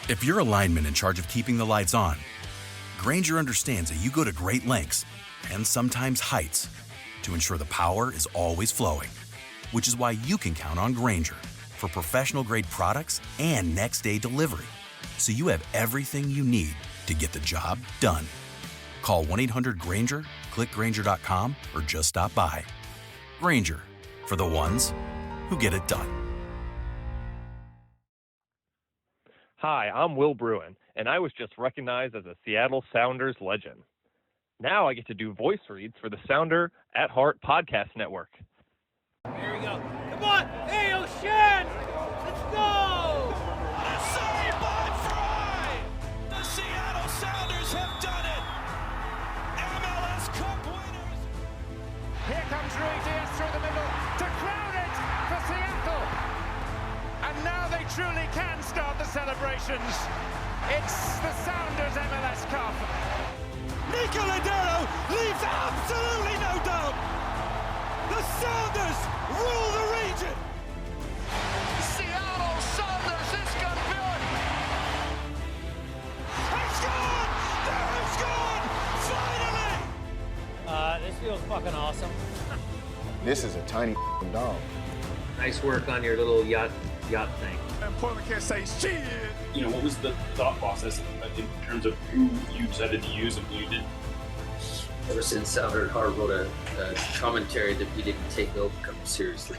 If you're a lineman in charge of keeping the lights on, Grainger understands that you go to great lengths and sometimes heights to ensure the power is always flowing, which is why you can count on Grainger for professional-grade products and next-day delivery, so you have everything you need to get the job done. Call 1-800-GRAINGER, click Grainger.com, or just stop by. Grainger, for the ones who get it done. Hi, I'm Will Bruin, and I was just recognized as a Seattle Sounders legend. Now I get to do voice reads for the Sounder at Heart podcast network. Here we go. Come on! Hey, O'Shan! Let's go! A save by Fry! The Seattle Sounders have done it! MLS Cup winners! Here comes Rui Diaz through the middle to crown it for Seattle! And now they truly can start the celebrations. It's the Sounders MLS Cup. Nico Ladero leaves absolutely no doubt. The Sounders rule the region. Seattle Sounders is campeón. It's gone! There it's gone! Finally! This feels fucking awesome. This is a tiny dog. Nice work on your little yacht thing. And Portland can't say shit. You know, what was the thought process in terms of who you decided to use and who you didn't? Ever since Albert Hart wrote a commentary that we didn't take Open Cup seriously.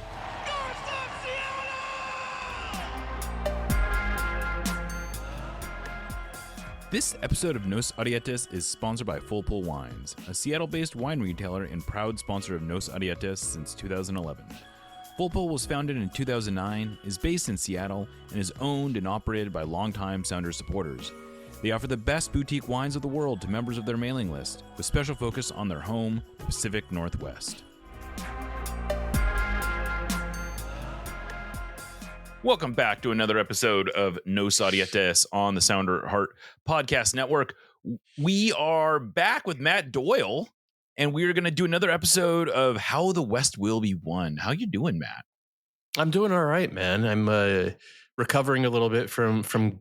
This episode of Nos Audietis is sponsored by Full Pull Wines, a Seattle-based wine retailer and proud sponsor of Nos Audietis since 2011. Full Pull was founded in 2009, is based in Seattle, and is owned and operated by longtime Sounders supporters. They offer the best boutique wines of the world to members of their mailing list, with special focus on their home, the Pacific Northwest. Welcome back to another episode of Nos Audietis on the Sounder Heart Podcast Network. We are back with Matt Doyle, and we're going to do another episode of How the West Will Be Won. How you doing, Matt? I'm doing all right, man. I'm recovering a little bit from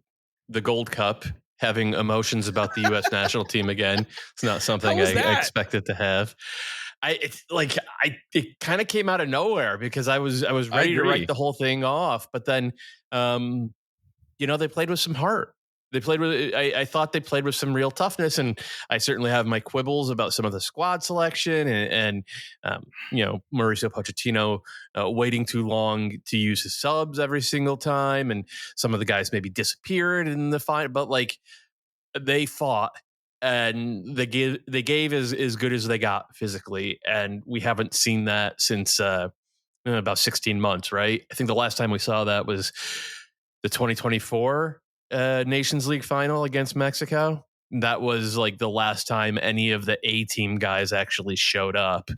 the Gold Cup, having emotions about the U.S. national team again. It's not something I expected to have. It kind of came out of nowhere because I was ready to write the whole thing off, but then they played with some heart. They played with. I thought they played with some real toughness, and I certainly have my quibbles about some of the squad selection and Mauricio Pochettino waiting too long to use his subs every single time, and some of the guys maybe disappeared in the fight. But they fought, and they gave as good as they got physically, and we haven't seen that since about 16 months, right? I think the last time we saw that was the 2024. Nations League final against Mexico. That was the last time any of the A-team guys actually showed up.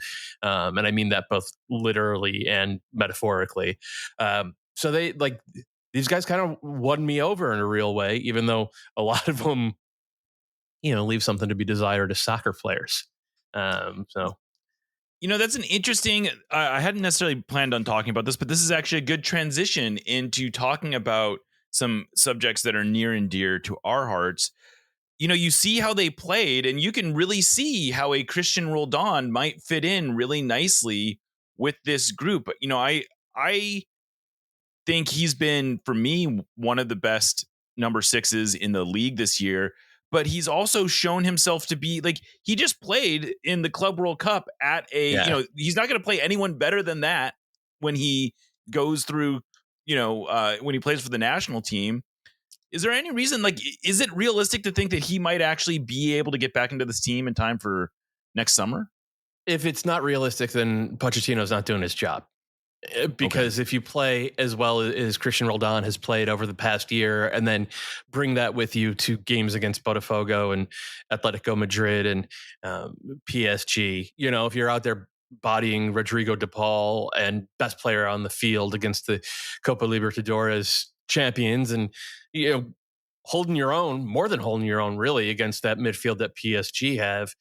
And I mean that both literally and metaphorically. So these guys kind of won me over in a real way, even though a lot of them, leave something to be desired as soccer players. That's an interesting, I hadn't necessarily planned on talking about this, but this is actually a good transition into talking about some subjects that are near and dear to our hearts. You see how they played, and you can really see how a Cristian Roldan might fit in really nicely with this group. I think he's been, for me, one of the best number sixes in the league this year, but he's also shown himself to be he just played in the Club World Cup at he's not going to play anyone better than that when he goes through when he plays for the national team. Is there any reason, is it realistic to think that he might actually be able to get back into this team in time for next summer? If it's not realistic, then Pochettino's not doing his job. Because if you play as well as Cristian Roldan has played over the past year, and then bring that with you to games against Botafogo and Atletico Madrid and PSG, if you're out there bodying Rodrigo de Paul and best player on the field against the Copa Libertadores champions, and holding your own, more than holding your own really, against that midfield that PSG have,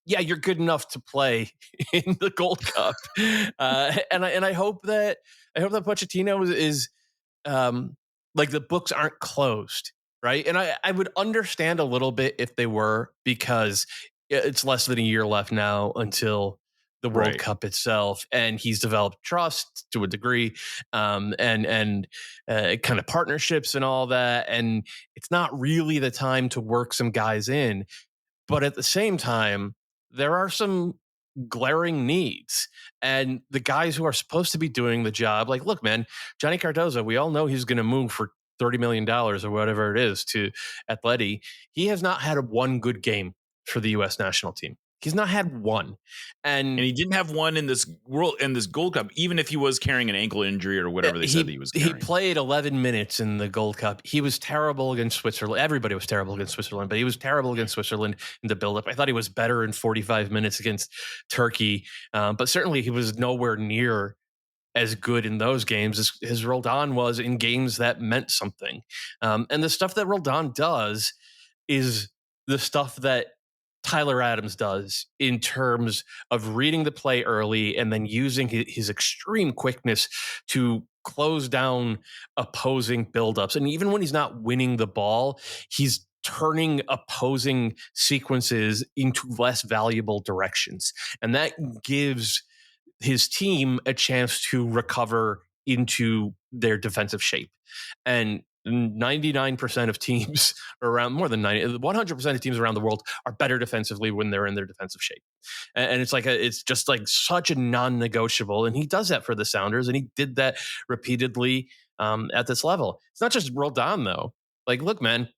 you're good enough to play in the Gold Cup. And I hope that Pochettino is the books aren't closed right? And I would understand a little bit if they were, because it's less than a year left now until the World Cup itself, and he's developed trust to a degree, and kind of partnerships and all that, and it's not really the time to work some guys in. But at the same time, there are some glaring needs, and the guys who are supposed to be doing the job, like, look, man, Johnny Cardozo, we all know he's going to move for $30 million or whatever it is to Atleti. He has not had one good game for the U.S. national team. He's not had one, and he didn't have one in this Gold Cup, even if he was carrying an ankle injury or whatever they said he was carrying. He played 11 minutes in the Gold Cup. He was terrible against Switzerland. Everybody was terrible against Switzerland, but he was terrible against Switzerland in the build-up. I thought he was better in 45 minutes against Turkey, but certainly he was nowhere near as good in those games as Roldan was in games that meant something. And the stuff that Roldan does is the stuff that Tyler Adams does in terms of reading the play early and then using his extreme quickness to close down opposing buildups. And even when he's not winning the ball, he's turning opposing sequences into less valuable directions. And that gives his team a chance to recover into their defensive shape. And 99% of teams around, more than 100% of teams around the world are better defensively when they're in their defensive shape. And it's like, it's just like such a non-negotiable. And he does that for the Sounders, and he did that repeatedly at this level. It's not just Roldan though. Like, look, man,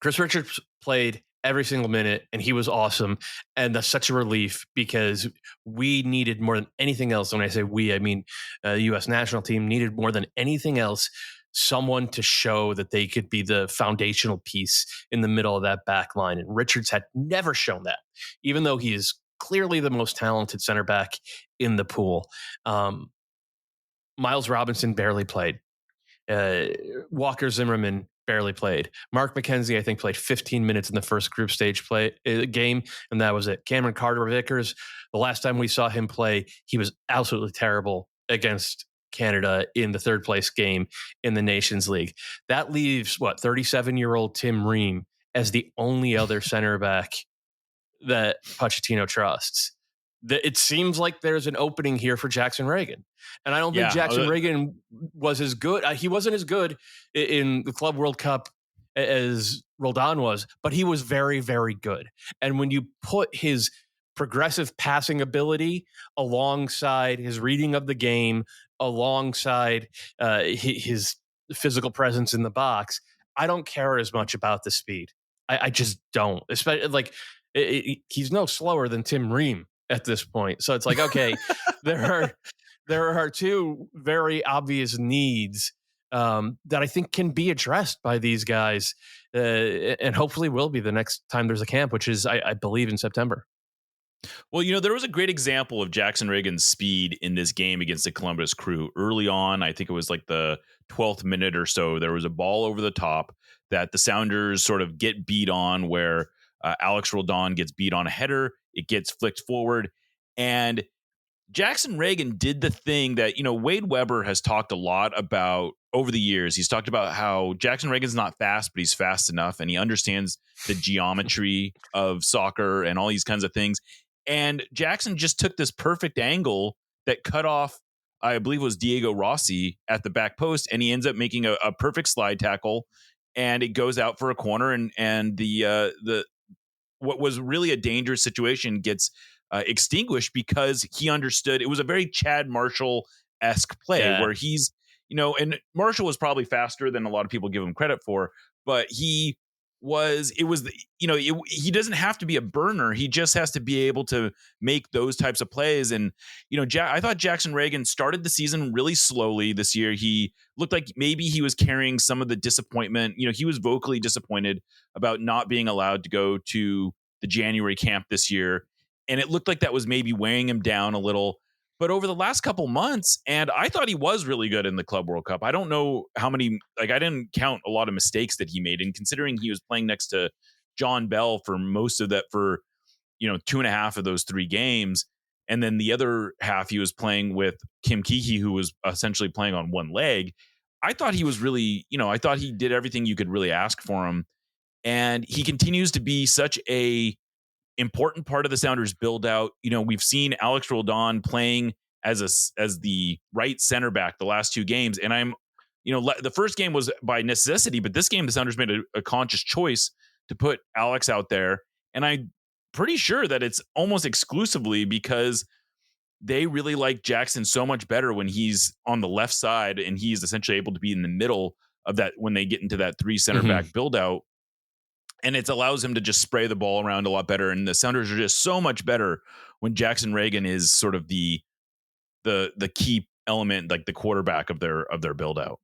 Chris Richards played every single minute, and he was awesome. And that's such a relief, because we needed more than anything else. When I say we, I mean the U.S. national team needed more than anything else someone to show that they could be the foundational piece in the middle of that back line. And Richards had never shown that, even though he is clearly the most talented center back in the pool. Miles Robinson barely played. Walker Zimmerman barely played. Mark McKenzie, I think, played 15 minutes in the first group stage game, and that was it. Cameron Carter-Vickers, the last time we saw him play, he was absolutely terrible against Canada in the third place game in the Nations League. That leaves 37-year-old Tim Ream as the only other center back that Pochettino trusts. It seems like there's an opening here for Jackson Ragen. And I don't think Jackson Ragen was as good. He wasn't as good in the Club World Cup as Roldan was, but he was very, very good. And when you put his progressive passing ability alongside his reading of the game, alongside his physical presence in the box, I don't care as much about the speed. I just don't. Especially he's no slower than Tim Ream at this point. So it's like, okay, there are two very obvious needs that I think can be addressed by these guys, and hopefully will be the next time there's a camp, which is, I believe, in September. Well, there was a great example of Jackson Ragen's speed in this game against the Columbus Crew early on. I think it was like the 12th minute or so. There was a ball over the top that the Sounders sort of get beat on, where Alex Roldan gets beat on a header. It gets flicked forward, and Jackson Ragen did the thing that, Wade Weber has talked a lot about over the years. He's talked about how Jackson Ragen's not fast, but he's fast enough, and he understands the geometry of soccer and all these kinds of things. And Jackson just took this perfect angle that cut off, I believe it was Diego Rossi at the back post, and he ends up making a perfect slide tackle, and it goes out for a corner, and the what was really a dangerous situation gets extinguished, because he understood it was a very Chad Marshall-esque play where he's, and Marshall was probably faster than a lot of people give him credit for, but he doesn't have to be a burner. He just has to be able to make those types of plays. And, I thought Jackson Ragen started the season really slowly this year. He looked like maybe he was carrying some of the disappointment. He was vocally disappointed about not being allowed to go to the January camp this year. And it looked like that was maybe weighing him down a little. But over the last couple months, and I thought he was really good in the Club World Cup. I don't know how many, I didn't count a lot of mistakes that he made. And considering he was playing next to John Bell for most of that, for, 2.5 of those 3 games. And then the other half, he was playing with Kim Kiki, who was essentially playing on one leg. I thought he was really, I thought he did everything you could really ask for him. And he continues to be such a important part of the Sounders build out. We've seen Alex Roldan playing as the right center back the last 2 games. And I'm, the first game was by necessity, but this game, the Sounders made a conscious choice to put Alex out there. And I'm pretty sure that it's almost exclusively because they really like Jackson so much better when he's on the left side and he's essentially able to be in the middle of that when they get into that 3 center back build out. And it allows him to just spray the ball around a lot better. And the Sounders are just so much better when Jackson Ragen is sort of the key element, like the quarterback of their build out.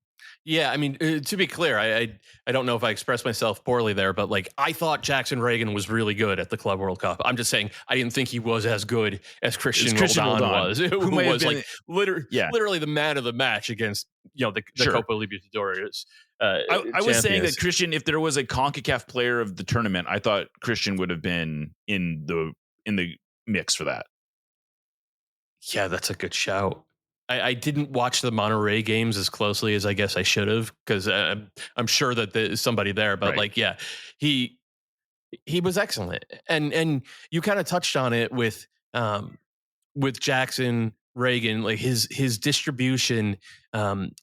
Yeah, I mean, to be clear, I don't know if I expressed myself poorly there, but like I thought Jackson Ragen was really good at the Club World Cup. I'm just saying I didn't think he was as good as Cristian Roldan was, who was like literally the man of the match against the Copa Libertadores. I was saying that Cristian, if there was a CONCACAF player of the tournament, I thought Cristian would have been in the mix for that. Yeah, that's a good shout. I didn't watch the Monterey games as closely as I guess I should have because I'm sure that there's somebody there. But he was excellent, and you kind of touched on it with Jackson Ragen. Like his distribution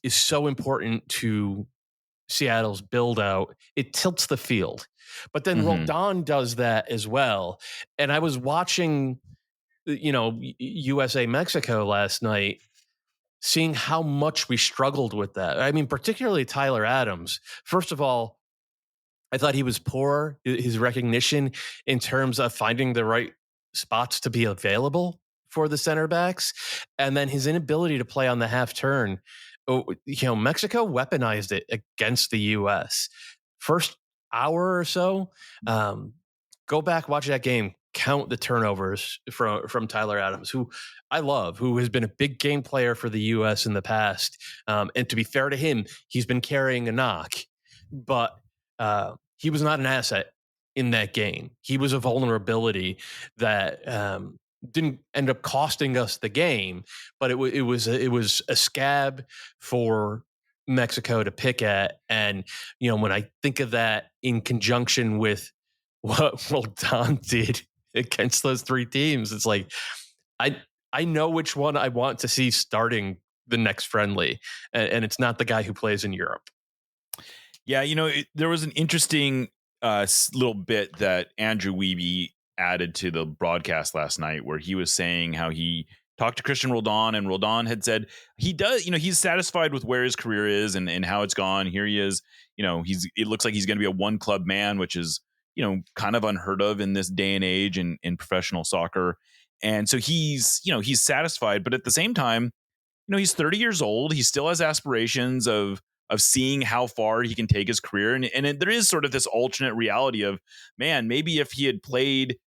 is so important to Seattle's build out. It tilts the field, but then Roldan does that as well. And I was watching, USA Mexico last night, seeing how much we struggled with that. I mean, particularly Tyler Adams. First of all, I thought he was poor, his recognition in terms of finding the right spots to be available for the center backs. And then his inability to play on the half turn. Mexico weaponized it against the U.S. First hour or so, go back, watch that game. Count the turnovers from Tyler Adams, who I love, who has been a big game player for the U.S. in the past. And to be fair to him, he's been carrying a knock, but he was not an asset in that game. He was a vulnerability that didn't end up costing us the game, but it was a scab for Mexico to pick at. And when I think of that in conjunction with what Roldan did against those 3 teams, it's like I know which one I want to see starting the next friendly, and it's not the guy who plays in Europe. Yeah, there was an interesting little bit that Andrew Wiebe added to the broadcast last night where he was saying how he talked to Cristian Roldan, and Roldan had said he does, he's satisfied with where his career is and how it's gone. Here he is, it looks like he's going to be a one club man, which is, kind of unheard of in this day and age in professional soccer. And so he's satisfied, but at the same time, he's 30 years old. He still has aspirations of seeing how far he can take his career. And there is sort of this alternate reality of, man, maybe if he had played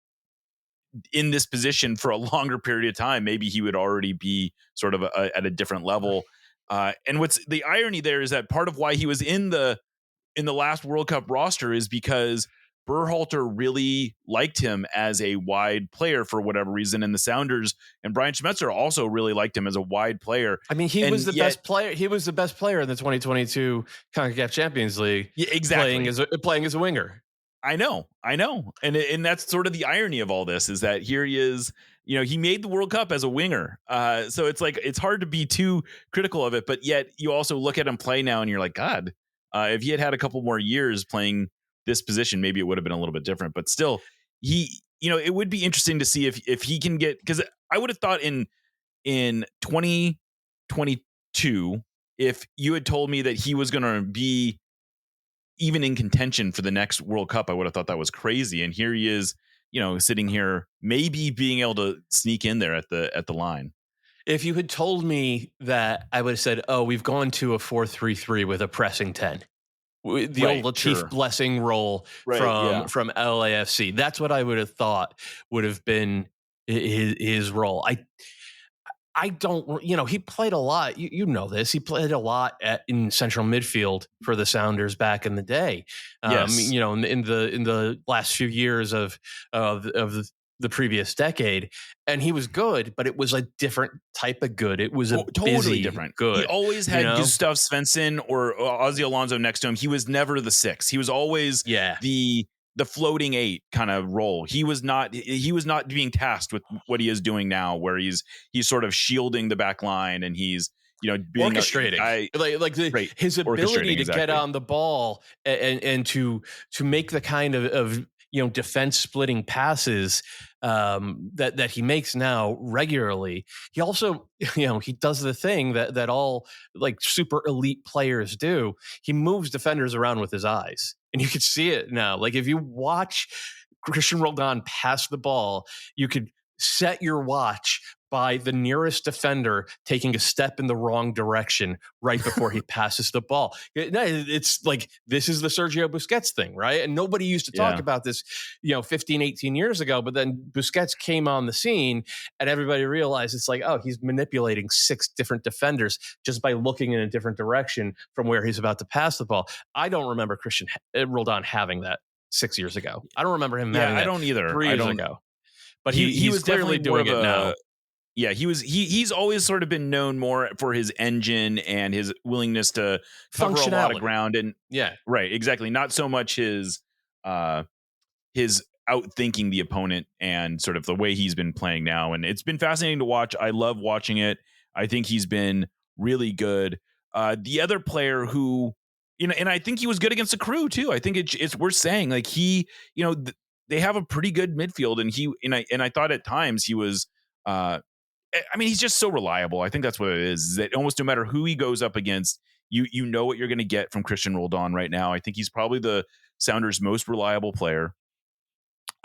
in this position for a longer period of time, maybe he would already be sort of at a different level. And what's the irony there is that part of why he was in the last World Cup roster is because Berhalter really liked him as a wide player for whatever reason. And the Sounders and Brian Schmetzer also really liked him as a wide player. I mean, he was the best player. He was the best player in the 2022 CONCACAF Champions League. Yeah, exactly. Playing as a winger. I know. And that's sort of the irony of all this is that here he is, he made the World Cup as a winger. So it's like, it's hard to be too critical of it, but yet you also look at him play now and you're like, God, if he had a couple more years playing this position, maybe it would have been a little bit different, but still it would be interesting to see if he can get, because I would have thought in 2022, if you had told me that he was going to be even in contention for the next World Cup, I would have thought that was crazy. And here he is, sitting here, maybe being able to sneak in there at the line. If you had told me that, I would have said, oh, we've gone to a 4-3-3 with a pressing 10. The old Latif Blessing role from LAFC. That's what I would have thought would have been his role. I don't, he played a lot. You know this. He played a lot in central midfield for the Sounders back in the day. Yes. In the last few years of the previous decade, and he was good, but it was a different type of good. It was a totally different good. He always had Gustav Svensson or Ozzy Alonso next to him. He was never the 6. He was always the floating 8 kind of role. He was not being tasked with what he is doing now, where he's sort of shielding the back line, and he's being orchestrating his ability to get on the ball and to make the kind of defense splitting passes that he makes now regularly. He also, he does the thing that all like super elite players do. He moves defenders around with his eyes, and you could see it now. Like if you watch Cristian Roldan pass the ball, you could set your watch by the nearest defender taking a step in the wrong direction right before he passes the ball. It's like, this is the Sergio Busquets thing, right? And nobody used to talk about this, 15, 18 years ago, but then Busquets came on the scene and everybody realized it's like, oh, he's manipulating 6 different defenders just by looking in a different direction from where he's about to pass the ball. I don't remember Cristian Roldan having that 6 years ago. I don't remember him having that I don't either. 3 years ago. But he was clearly doing it now. Yeah, he's always sort of been known more for his engine and his willingness to cover a lot of ground. And right, exactly. Not so much his outthinking the opponent and sort of the way he's been playing now. And it's been fascinating to watch. I love watching it. I think he's been really good. The other player who, and I think he was good against the Crew too. I think it's worth saying, like they have a pretty good midfield, and I thought at times he was. He's just so reliable. I think that's what it is. That almost no matter who he goes up against, you know what you're going to get from Cristian Roldan right now. I think he's probably the Sounders' most reliable player.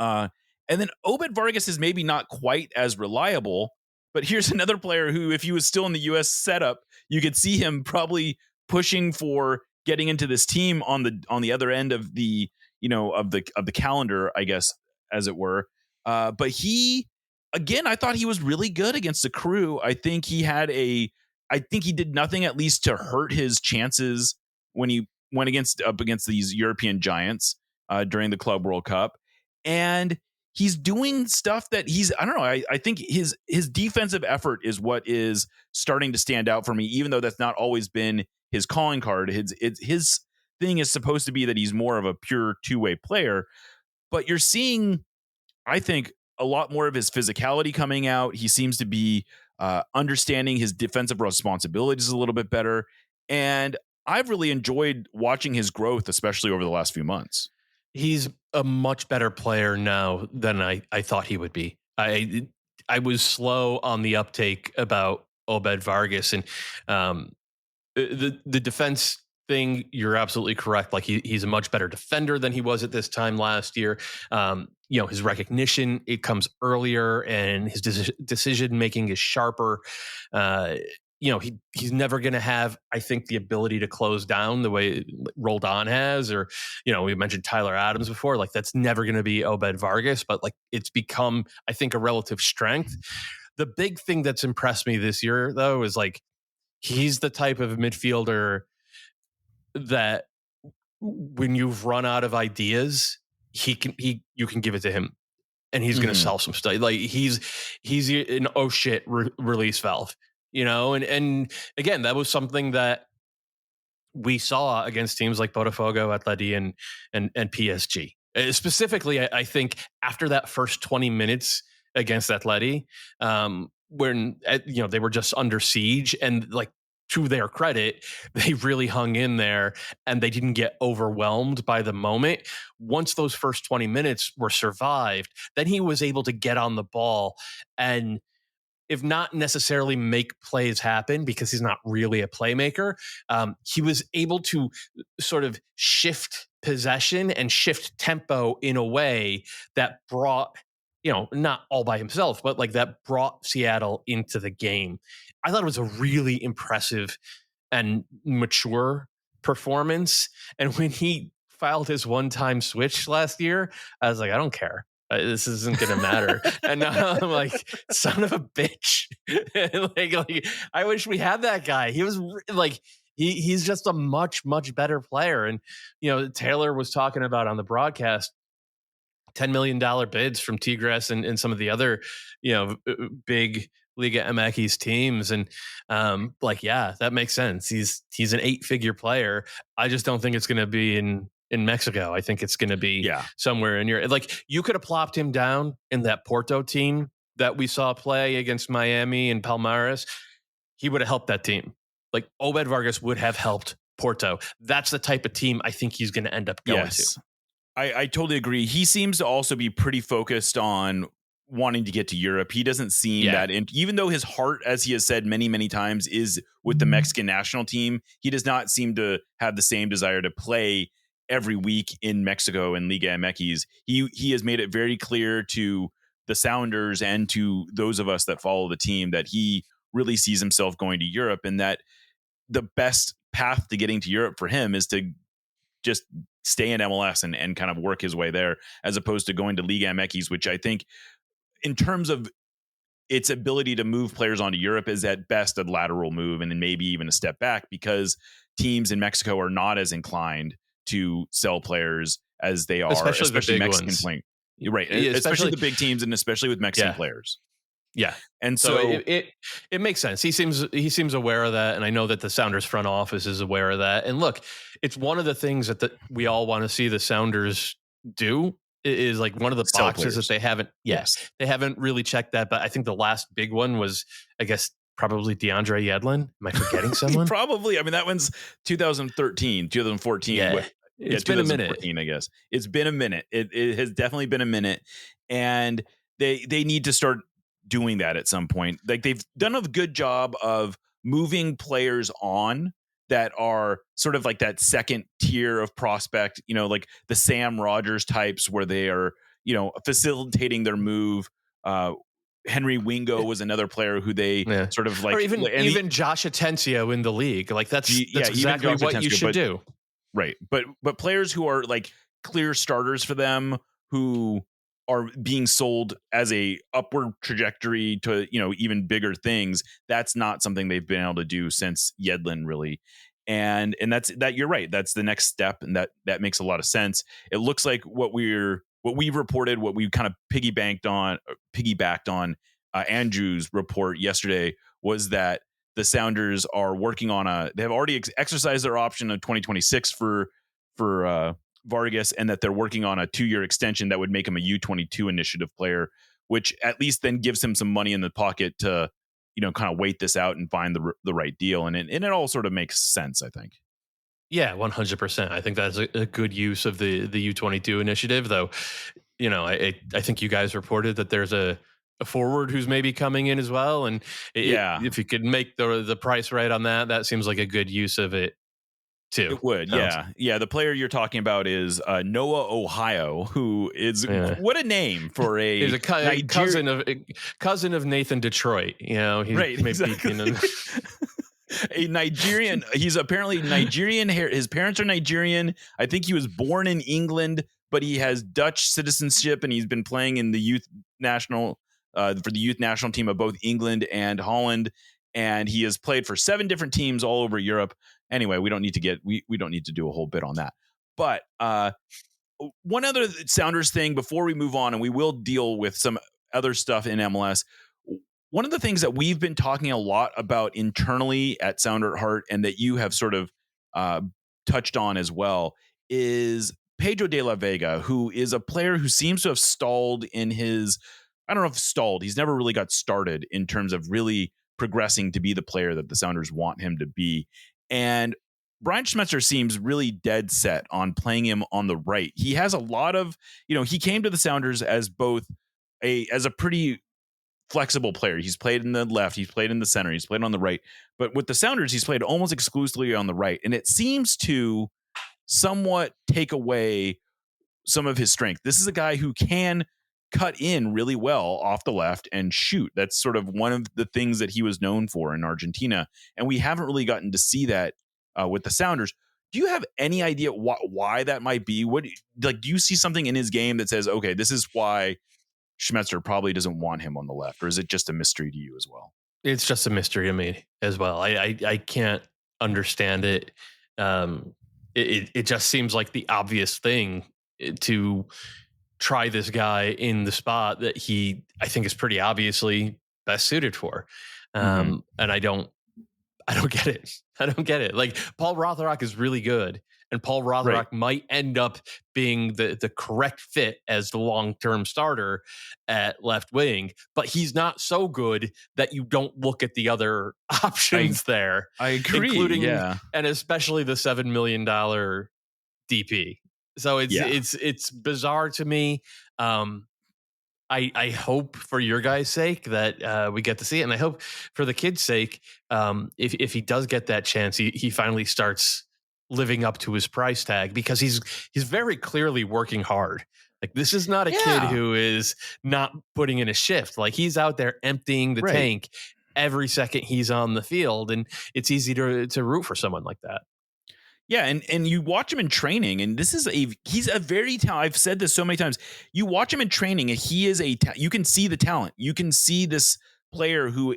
And then Obed Vargas is maybe not quite as reliable, but here's another player who, if he was still in the U.S. setup, you could see him probably pushing for getting into this team on the other end of the of the calendar, I guess, as it were. But he. Again, I thought he was really good against the Crew. I think he did nothing at least to hurt his chances when he went up against these European giants during the Club World Cup. And he's doing stuff that I think his defensive effort is what is starting to stand out for me, even though that's not always been his calling card. His thing is supposed to be that he's more of a pure two-way player, but you're seeing, I think, a lot more of his physicality coming out. He seems to be understanding his defensive responsibilities a little bit better. And I've really enjoyed watching his growth, especially over the last few months. He's a much better player now than I thought he would be. I was slow on the uptake about Obed Vargas, and the defense thing, you're absolutely correct. Like he's a much better defender than he was at this time last year. His recognition, it comes earlier, and his decision making is sharper. He's never going to have, I think, the ability to close down the way Roldan has, or we mentioned Tyler Adams before. Like that's never going to be Obed Vargas, but like it's become, I think, a relative strength. The big thing that's impressed me this year, though, is like he's the type of midfielder that when you've run out of ideas, you can give it to him, and he's going to sell some stuff. Like he's an release valve, and again, that was something that we saw against teams like Botafogo, Atleti, and PSG. Specifically, I think after that first 20 minutes against Atleti, when they were just under siege, and like, to their credit, they really hung in there and they didn't get overwhelmed by the moment. Once those first 20 minutes were survived, then he was able to get on the ball and, if not necessarily make plays happen, because he's not really a playmaker, he was able to sort of shift possession and shift tempo in a way that brought, not all by himself, but like that brought Seattle into the game. I thought it was a really impressive and mature performance. And when he filed his one-time switch last year, I was like, I don't care. This isn't going to matter. And now I'm like, son of a bitch. like, I wish we had that guy. He was like, he's just a much, much better player. And, Taylor was talking about on the broadcast $10 million bids from Tigres and some of the other, big Liga MX teams. And that makes sense. He's an 8-figure player. I just don't think it's going to be in Mexico. I think it's going to be somewhere in Europe. Like, you could have plopped him down in that Porto team that we saw play against Miami and Palmeiras. He would have helped that team. Like, Obed Vargas would have helped Porto. That's the type of team I think he's going to end up going to. I totally agree. He seems to also be pretty focused on wanting to get to Europe. He doesn't seem that, and even though his heart, as he has said many, many times, is with the Mexican national team, he does not seem to have the same desire to play every week in Mexico and Liga MX. He has made it very clear to the Sounders and to those of us that follow the team that he really sees himself going to Europe, and that the best path to getting to Europe for him is to just stay in MLS and kind of work his way there, as opposed to going to Liga MX, which I think, in terms of its ability to move players onto Europe, is at best a lateral move and then maybe even a step back, because teams in Mexico are not as inclined to sell players as they are, especially Mexican players. Right. Especially the big teams, and especially with Mexican players. Yeah. And so it makes sense. He seems aware of that. And I know that the Sounders front office is aware of that. And look, it's one of the things that we all want to see the Sounders do, is like one of the boxes that they haven't. Yes. They haven't really checked that. But I think the last big one was, I guess, probably DeAndre Yedlin. Am I forgetting someone? Probably. I mean, that one's 2013, 2014. Yeah. It's been a minute. I guess it's been a minute. It has definitely been a minute, and they need to start doing that at some point. Like, they've done a good job of moving players on that are sort of like that second tier of prospect, like the Sam Rogers types, where they are, facilitating their move. Henry Wingo was another player who they sort of like, or even Josh Atencio in the league. Like, that's exactly what you should do. Right. But players who are like clear starters for them, who are being sold as a upward trajectory to, even bigger things, that's not something they've been able to do since Yedlin, really. And that you're right. That's the next step. And that makes a lot of sense. It looks like what we've reported, what we kind of piggybacked on Andrew's report yesterday, was that the Sounders are working on they have already exercised their option of 2026 for Vargas, and that they're working on a 2-year extension that would make him a U22 initiative player, which at least then gives him some money in the pocket to, kind of wait this out and find the right deal. And it all sort of makes sense, I think. Yeah, 100%. I think that's a good use of the U22 initiative, though. I think you guys reported that there's a forward who's maybe coming in as well. And if you could make the price right on that seems like a good use of it too. It would. Yeah. The player you're talking about is Noah Ohio, who is what a name for he's a cousin of Nathan Detroit. He's right, exactly. A Nigerian. He's apparently Nigerian. His parents are Nigerian. I think he was born in England, but he has Dutch citizenship, and he's been playing in the youth national for the youth national team of both England and Holland. And he has played for 7 different teams all over Europe. Anyway, we don't need to do a whole bit on that. But one other Sounders thing before we move on, and we will deal with some other stuff in MLS. One of the things that we've been talking a lot about internally at Sounder at Heart, and that you have sort of touched on as well, is Pedro de la Vega, who is a player who seems to have stalled in his, I don't know if stalled, he's never really got started in terms of really progressing to be the player that the Sounders want him to be. And Brian Schmetzer seems really dead set on playing him on the right. He has a lot of, he came to the Sounders as both as a pretty flexible player. He's played in the left, he's played in the center, he's played on the right. But with the Sounders, he's played almost exclusively on the right. And it seems to somewhat take away some of his strength. This is a guy who can cut in really well off the left and shoot. That's sort of one of the things that he was known for in Argentina. And we haven't really gotten to see that with the Sounders. Do you have any idea why that might be? Do you see something in his game that says, okay, this is why Schmetzer probably doesn't want him on the left? Or is it just a mystery to you as well? It's just a mystery to me as well. I can't understand it. It just seems like the obvious thing to try this guy in the spot that he, I think, is pretty obviously best suited for. And I don't get it. I don't get it. Like, Paul Rothrock is really good, and Paul Rothrock might end up being the correct fit as the long-term starter at left wing, but he's not so good that you don't look at the other options there. I agree. Including, and especially the $7 million DP. So it's bizarre to me. I hope for your guys' sake that we get to see it. And I hope for the kid's sake, if he does get that chance, he finally starts living up to his price tag, because he's very clearly working hard. Like, this is not a kid who is not putting in a shift. Like, he's out there emptying the tank every second he's on the field. And it's easy to root for someone like that. Yeah, and you watch him in training, and he's a very talented. I've said this so many times. You watch him in training, and he is you can see the talent. You can see this player who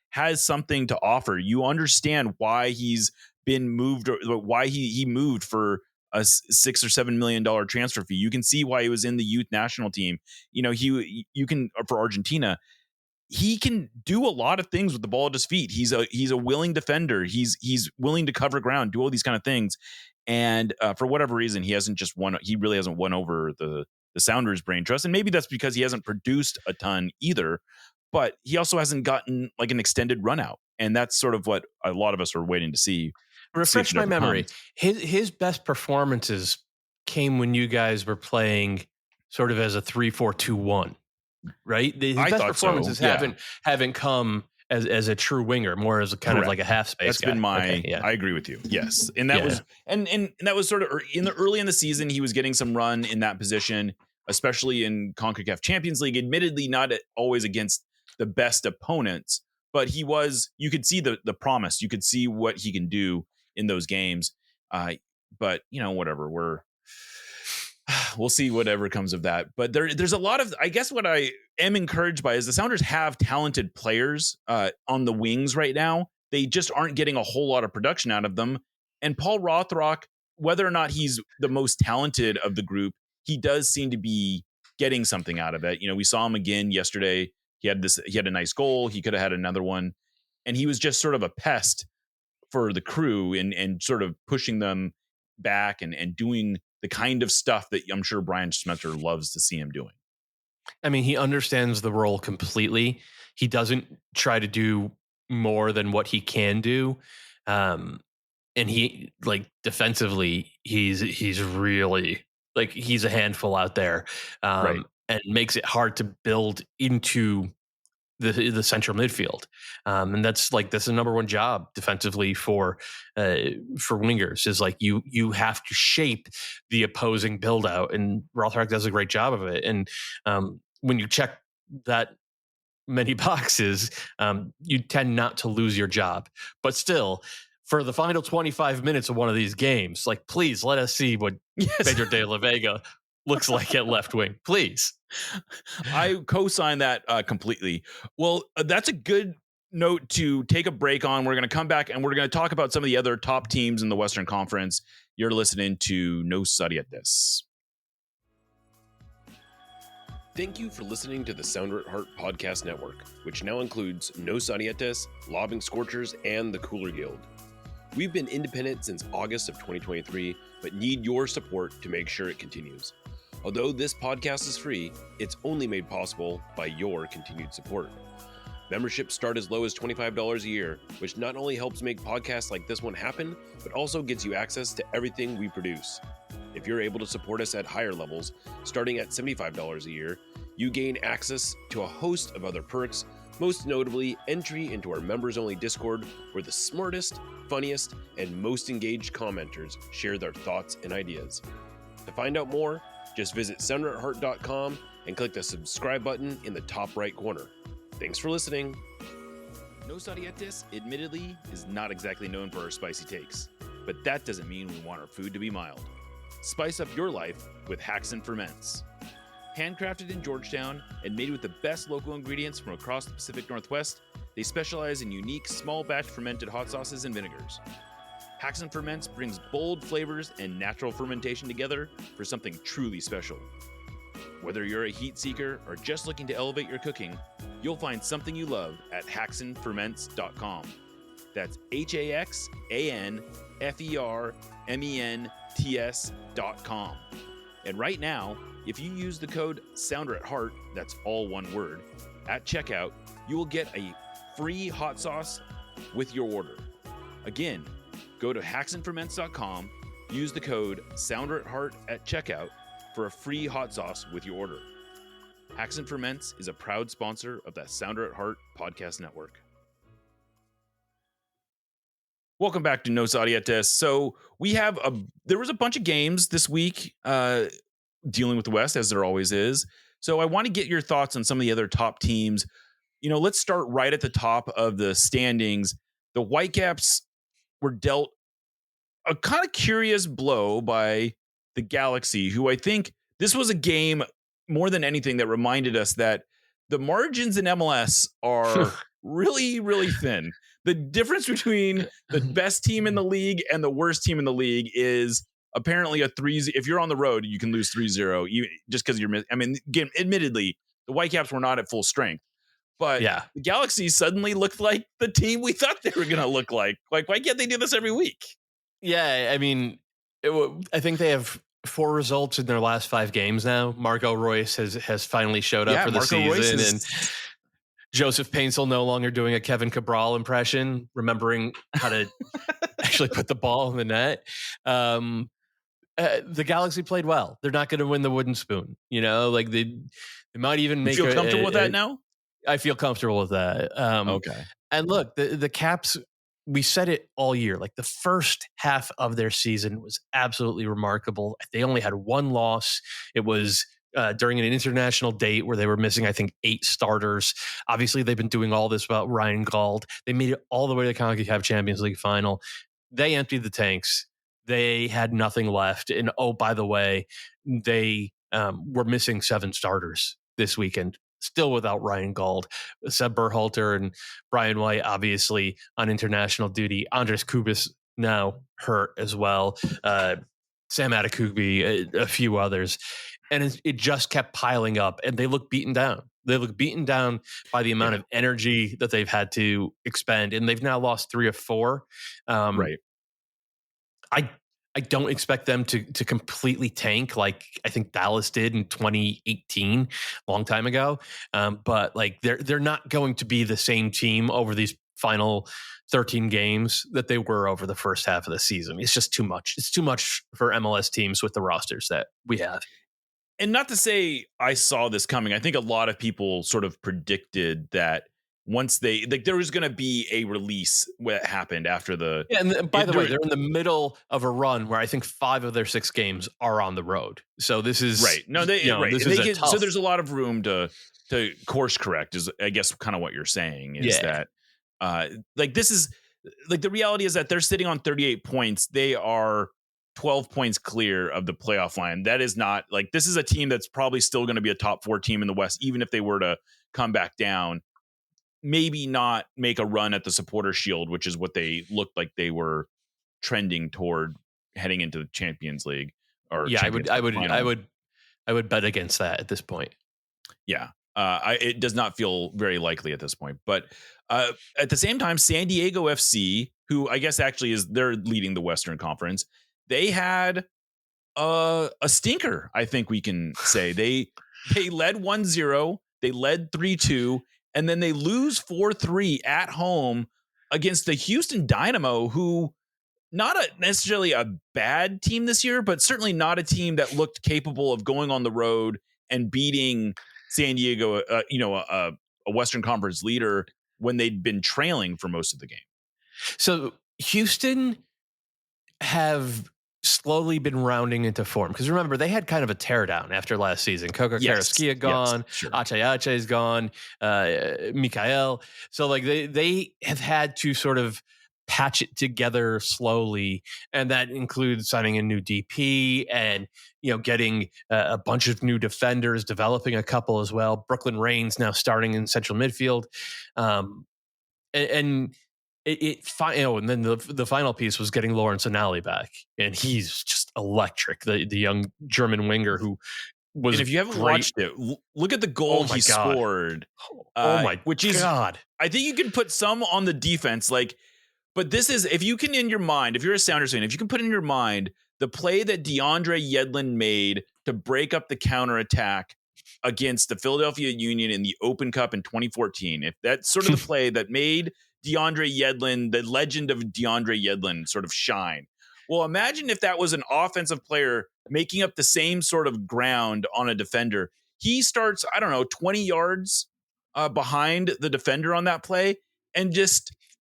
has something to offer. You understand why he's been moved, or why he moved for a $6 or $7 million transfer fee. You can see why he was in the youth national team. You know, you can, for Argentina. He can do a lot of things with the ball at his feet. He's a willing defender. He's willing to cover ground, do all these kind of things. And for whatever reason, he really hasn't won over the Sounders' brain trust. And maybe that's because he hasn't produced a ton either, but he also hasn't gotten like an extended run out. And that's sort of what a lot of us are waiting to see. Refresh my memory. His best performances came when you guys were playing sort of as a 3-4-2-1. Right, his best performances haven't come as a true winger, more as a kind of like a half space. That's guy. been my. I agree with you. Yes, and that was and that was sort of early in the season. He was getting some run in that position, especially in CONCACAF Champions League. Admittedly, not always against the best opponents, but he was. You could see the promise. You could see what he can do in those games. But whatever, we'll see whatever comes of that. But there's a lot of, I guess what I am encouraged by is the Sounders have talented players on the wings right now. They just aren't getting a whole lot of production out of them. And Paul Rothrock, whether or not he's the most talented of the group, he does seem to be getting something out of it. We saw him again yesterday. He had a nice goal. He could have had another one. And he was just sort of a pest for the crew and sort of pushing them back and doing the kind of stuff that I'm sure Brian Schmetzer loves to see him doing. I mean, he understands the role completely. He doesn't try to do more than what he can do. And he, like, defensively, he's really, like, he's a handful out there, and makes it hard to build into the central midfield. And that's the number one job defensively for wingers, is like you have to shape the opposing build out, and Rothrock does a great job of it. And when you check that many boxes, you tend not to lose your job. But still, for the final 25 minutes of one of these games, like, please let us see what Pedro de la Vega looks like at left wing, please. I co-sign that completely. Well, that's a good note to take a break on. We're going to come back and we're going to talk about some of the other top teams in the Western Conference. You're listening to Nos Audietis. Thank you for listening to the Sounder at Heart Podcast Network, which now includes Nos Audietis, Lobbing Scorchers, and the Cooler Guild. We've been independent since August of 2023, but need your support to make sure it continues. Although this podcast is free, it's only made possible by your continued support. Memberships start as low as $25 a year, which not only helps make podcasts like this one happen, but also gets you access to everything we produce. If you're able to support us at higher levels, starting at $75 a year, you gain access to a host of other perks, most notably entry into our members-only Discord, where the smartest, funniest, and most engaged commenters share their thoughts and ideas. To find out more, just visit sounderatheart.com and click the subscribe button in the top right corner. Thanks for listening. Nos Audietis, admittedly, is not exactly known for our spicy takes, but that doesn't mean we want our food to be mild. Spice up your life with Haxon Ferments. Handcrafted in Georgetown and made with the best local ingredients from across the Pacific Northwest, they specialize in unique small batch fermented hot sauces and vinegars. Haxon Ferments brings bold flavors and natural fermentation together for something truly special. Whether you're a heat seeker or just looking to elevate your cooking, you'll find something you love at haxanferments.com. That's HAXANFERMENTS.com. And right now, if you use the code SOUNDERATHEART, that's all one word, at checkout, you will get a free hot sauce with your order. Again, go to haxanferments.com, use the code SOUNDERATHEART at checkout for a free hot sauce with your order. Hacks and Ferments is a proud sponsor of the Sounder at Heart podcast network. Welcome back to Nos Audietis. So there was a bunch of games this week dealing with the West, as there always is. So I want to get your thoughts on some of the other top teams. Let's start right at the top of the standings. The Whitecaps were dealt a kind of curious blow by the Galaxy, who I think this was a game more than anything that reminded us that the margins in MLS are really, really thin. The difference between the best team in the league and the worst team in the league is apparently a 3-0. If you're on the road, you can lose 3-0 just because again, admittedly, the Whitecaps were not at full strength. But yeah, the Galaxy suddenly looked like the team we thought they were going to look like. Like, why can't they do this every week? Yeah, I mean, I think they have 4 results in their last 5 games now. Marco Royce has finally showed up for the season. And Joseph Paintsel no longer doing a Kevin Cabral impression, remembering how to actually put the ball in the net. The Galaxy played well. They're not going to win the wooden spoon. Like they might even make. You feel comfortable with that now? I feel comfortable with that. Okay. And look, the Caps, we said it all year. Like the first half of their season was absolutely remarkable. They only had 1 loss. It was during an international date where they were missing, I think, 8 starters. Obviously, they've been doing all this about Ryan Gauld. They made it all the way to the CONCACAF Champions League final. They emptied the tanks. They had nothing left. And oh, by the way, they were missing 7 starters this weekend. Still without Ryan Gauld. Seb Berhalter and Brian White, obviously, on international duty. Andres Kubis now hurt as well. Sam Adekubi, a few others. And it just kept piling up, and they look beaten down. They look beaten down by the amount of energy that they've had to expend, and they've now lost 3 of 4. Right. I don't expect them to completely tank like I think Dallas did in 2018, a long time ago. But like they're not going to be the same team over these final 13 games that they were over the first half of the season. It's just too much. It's too much for MLS teams with the rosters that we have. And not to say I saw this coming. I think a lot of people sort of predicted that once there was going to be a release that happened after the. Yeah, and by the way, they're in the middle of a run where I think 5 of their 6 games are on the road. So this is right. No, right. This so there's a lot of room to course correct. Is I guess kind of what you're saying is that this is like the reality is that they're sitting on 38 points. They are 12 points clear of the playoff line. That is not like this is a team that's probably still going to be a top 4 team in the West, even if they were to come back down. Maybe not make a run at the Supporter Shield, which is what they looked like they were trending toward heading into the Champions League. Or yeah, I would bet against that at this point. Yeah, it does not feel very likely at this point. But at the same time, San Diego FC, who I guess actually they're leading the Western Conference, they had a stinker. I think we can say they led 1-0, they led 3-2. And then they lose 4-3 at home against the Houston Dynamo, who not necessarily a bad team this year, but certainly not a team that looked capable of going on the road and beating San Diego, a Western Conference leader when they'd been trailing for most of the game. So Houston have slowly been rounding into form because remember they had kind of a teardown after last season. Coco Carrasquilla gone, Ache is gone, Mikael. So like they have had to sort of patch it together slowly, and that includes signing a new DP and getting a bunch of new defenders, developing a couple as well. Brooklyn Reigns now starting in central midfield, and then the final piece was getting Lawrence Anali back, and he's just electric. The young German winger who was. And if you haven't great. watched it, look at the goal he scored. Which is God. I think you can put some on the defense, but this is, if you can in your mind, if you're a Sounders fan, if you can put in your mind the play that DeAndre Yedlin made to break up the counterattack against the Philadelphia Union in the Open Cup in 2014, if that's sort of the play that made DeAndre Yedlin, the legend of DeAndre Yedlin, sort of shine. Well, imagine if that was an offensive player making up the same sort of ground on a defender. He starts, 20 yards behind the defender on that play, and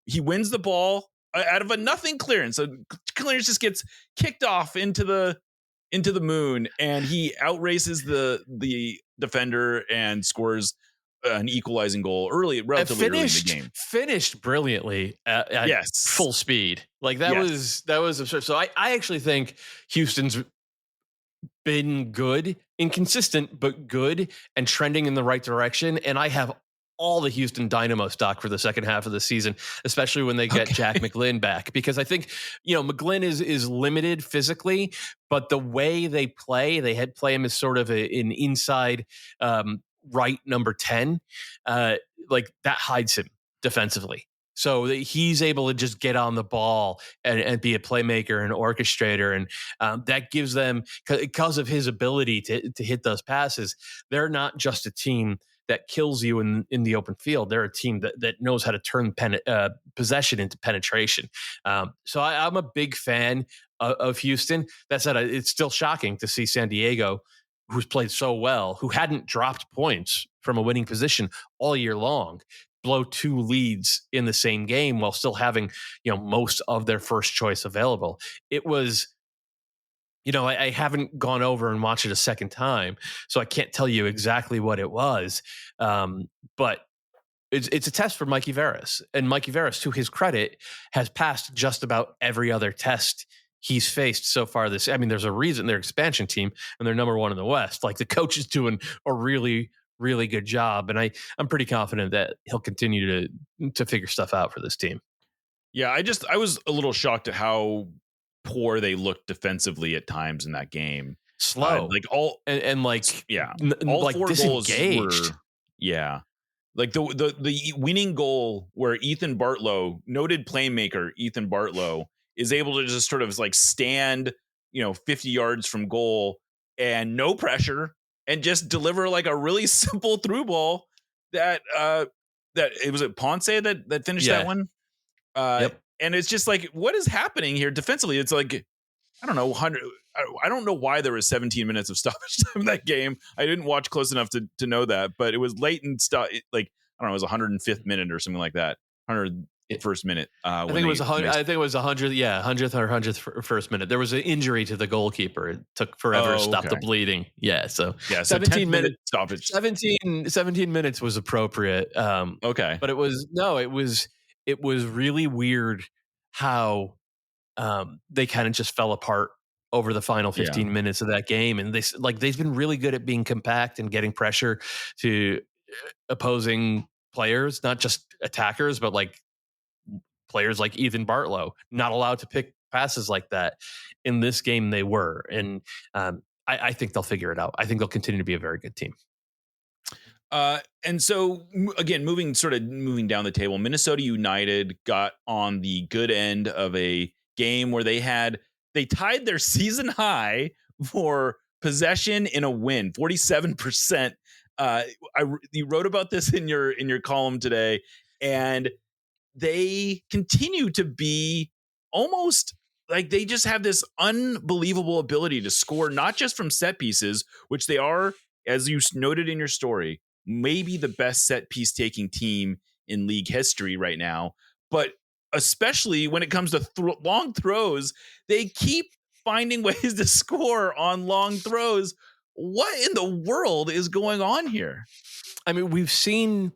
he wins the ball out of a nothing clearance. So clearance just gets kicked off into the moon, and he outraces the defender and scores an equalizing goal relatively early in the game. Finished brilliantly at full speed. That was absurd. So I actually think Houston's been good, inconsistent, but good and trending in the right direction. And I have all the Houston Dynamo stock for the second half of the season, especially when they get Jack McGlynn back, because I think, McGlynn is limited physically, but the way they play him as sort of an inside right number 10, that hides him defensively. So he's able to just get on the ball and be a playmaker and orchestrator. And that gives them, because of his ability to hit those passes, they're not just a team that kills you in the open field. They're a team that knows how to turn possession into penetration. So I'm a big fan of Houston. That said, it's still shocking to see San Diego, who's played so well, who hadn't dropped points from a winning position all year long, blow 2 leads in the same game while still having, most of their first choice available. It was, I haven't gone over and watched it a second time, so I can't tell you exactly what it was. But it's a test for Mikey Veras. And Mikey Veras, to his credit, has passed just about every other test he's faced so far this. I mean, there's a reason they're expansion team and they're number 1 in the West. The coach is doing a really, really good job. And I'm pretty confident that he'll continue to figure stuff out for this team. Yeah, I was a little shocked at how poor they looked defensively at times in that game. Slow. All 4 goals were, the winning goal where Ethan Bartlow, noted playmaker Ethan Bartlow, is able to just sort of stand, 50 yards from goal and no pressure and just deliver a really simple through ball that it was Ponce that finished that one. Yep. And it's just what is happening here defensively? It's I don't know, I don't know why there was 17 minutes of stoppage time in that game. I didn't watch close enough to know that, but it was late and stuff. I don't know, it was 105th minute or something like that. 101st minute. I think it was 100th. Yeah, 100th or 101st minute. There was an injury to the goalkeeper. It took forever to stop the bleeding. Yeah, so 17 minute stoppage. 17 minutes was appropriate. But it was really weird how they kind of just fell apart over the final 15 minutes of that game. And they've been really good at being compact and getting pressure to opposing players, not just attackers, but players like Ethan Bartlow, not allowed to pick passes like that. In this game, they were. And I think they'll figure it out. I think they'll continue to be a very good team. And so, again, moving down the table, Minnesota United got on the good end of a game where they tied their season high for possession in a win, 47%. You wrote about this in your column today, and they continue to be almost they just have this unbelievable ability to score, not just from set pieces, which they are, as you noted in your story, maybe the best set piece taking team in league history right now, but especially when it comes to long throws, they keep finding ways to score on long throws. What in the world is going on here? I mean, we've seen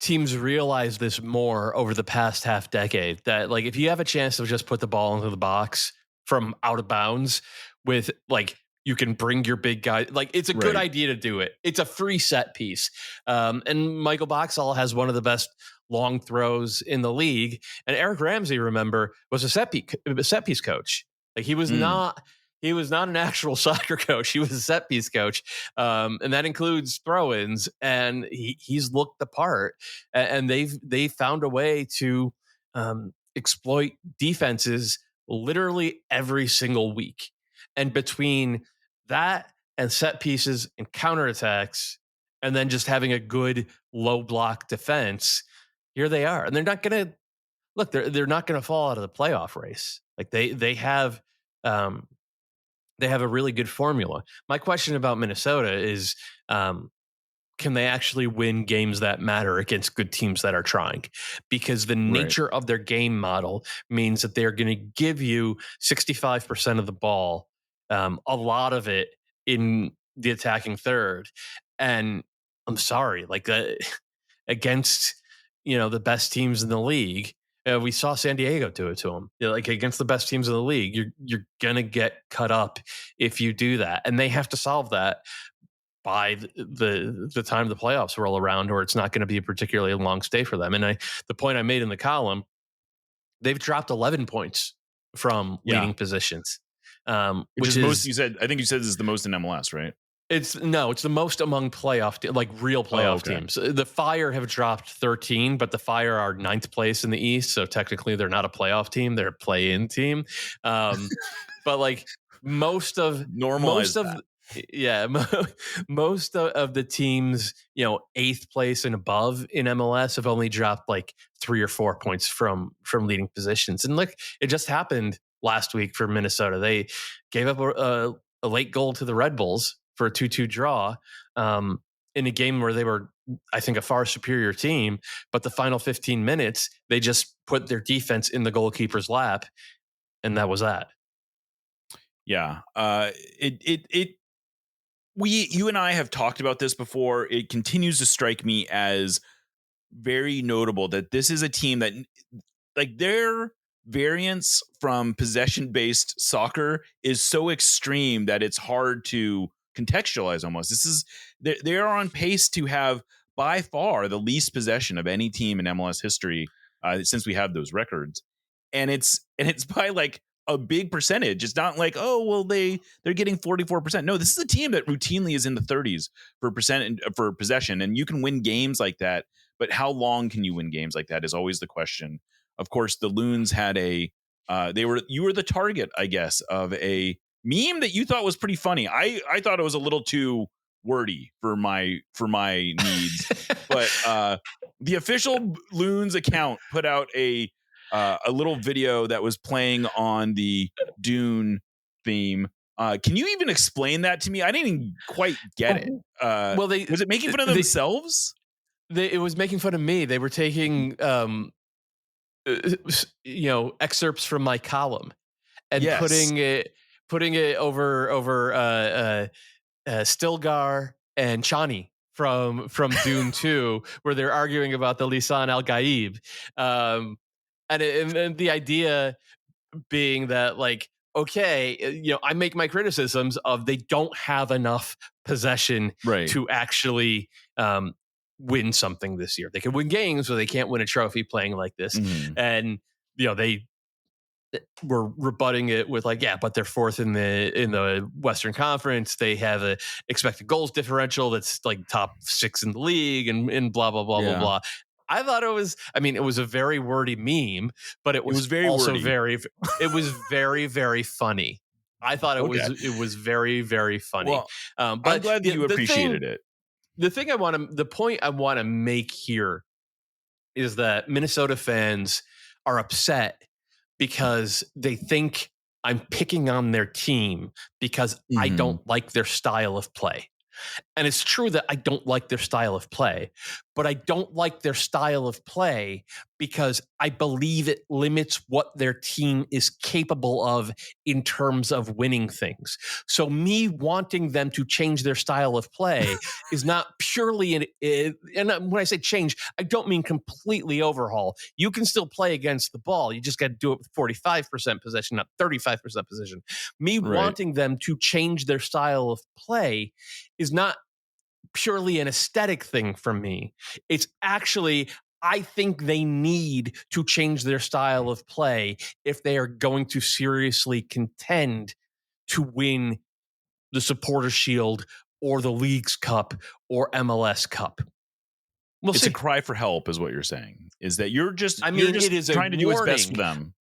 teams realize this more over the past half decade, that if you have a chance to just put the ball into the box from out of bounds with you can bring your big guy, it's a good idea to do it. It's a free set piece. And Michael Boxall has one of the best long throws in the league. And Eric Ramsey, remember, was a set piece coach. He was not He was not an actual soccer coach. He was a set piece coach. And that includes throw-ins. And he's looked the part. And they've found a way to exploit defenses literally every single week. And between that and set pieces and counterattacks, and then just having a good low block defense, here they are. And they're not going to look, they're not going to fall out of the playoff race. Like they have a really good formula. My question about Minnesota is, can they actually win games that matter against good teams that are trying? Because the nature of their game model means that they're going to give you 65% of the ball, a lot of it in the attacking third. And I'm sorry, like against, the best teams in the league, we saw San Diego do it to them. Like against the best teams in the league, you're going to get cut up if you do that. And they have to solve that by the time the playoffs roll around, or it's not going to be a particularly long stay for them. And the point I made in the column, they've dropped 11 points from leading positions, which is most. I think you said this is the most in MLS, right? It's the most among playoff, like real playoff teams. The Fire have dropped 13, but the Fire are 9th place in the East, so technically they're not a playoff team; they're a play-in team. But like most of the teams, 8th place and above in MLS have only dropped like 3 or 4 points from leading positions. And look, it just happened last week for Minnesota. They gave up a late goal to the Red Bulls for a 2-2 draw in a game where they were, I think, a far superior team. But the final 15 minutes, they just put their defense in the goalkeeper's lap, and that was that. Yeah. You and I have talked about this before. It continues to strike me as very notable that this is a team that, like, their variance from possession-based soccer is so extreme that it's hard to contextualize almost. They are on pace to have by far the least possession of any team in MLS history since we have those records. And it's by like a big percentage. It's not like, oh, well, they're getting 44%. No, this is a team that routinely is in the 30s for possession. And you can win games like that, but how long can you win games like that is always the question. Of course, the Loons had you were the target, I guess, of a meme that you thought was pretty funny. I thought it was a little too wordy for my needs, but the official Loons account put out a little video that was playing on the Dune theme. Can you even explain that to me? I didn't even quite get it. Was it making fun of themselves? It was making fun of me. They were taking excerpts from my column and putting it over Stilgar and Chani from Dune 2, where they're arguing about the Lisan Al Gaib. And the idea being that, like, okay, I make my criticisms of they don't have enough possession to actually win something this year. They can win games, but they can't win a trophy playing like this. Mm-hmm. And they were rebutting it with like, yeah, but they're 4th in the Western Conference. They have a expected goals differential that's like top 6 in the league, and blah blah blah blah blah. I thought it was a very wordy meme, but it was very also wordy. It was very, very funny. I thought it was very, very funny. Well, but I'm glad that you appreciated it. The point I want to make here is that Minnesota fans are upset because they think I'm picking on their team because I don't like their style of play. And it's true that I don't like their style of play, but I don't like their style of play because I believe it limits what their team is capable of in terms of winning things. So me wanting them to change their style of play is not purely and when I say change, I don't mean completely overhaul. You can still play against the ball. You just got to do it with 45% possession, not 35% possession. Me wanting them to change their style of play is not purely an aesthetic thing for me. It's actually, I think they need to change their style of play if they are going to seriously contend to win the Supporters Shield or the Leagues Cup or MLS Cup. It's a cry for help, is what you're saying. Is that you're just it is trying to do what's best for them.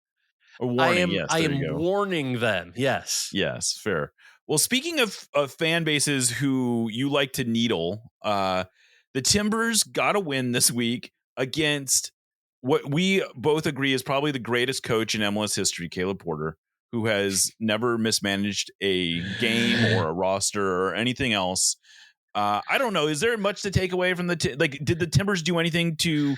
A warning, I am warning them. Yes. Yes, fair. Well, speaking of fan bases who you like to needle, the Timbers got a win this week against what we both agree is probably the greatest coach in MLS history, Caleb Porter, who has never mismanaged a game or a roster or anything else. I don't know. Is there much to take away from did the Timbers do anything to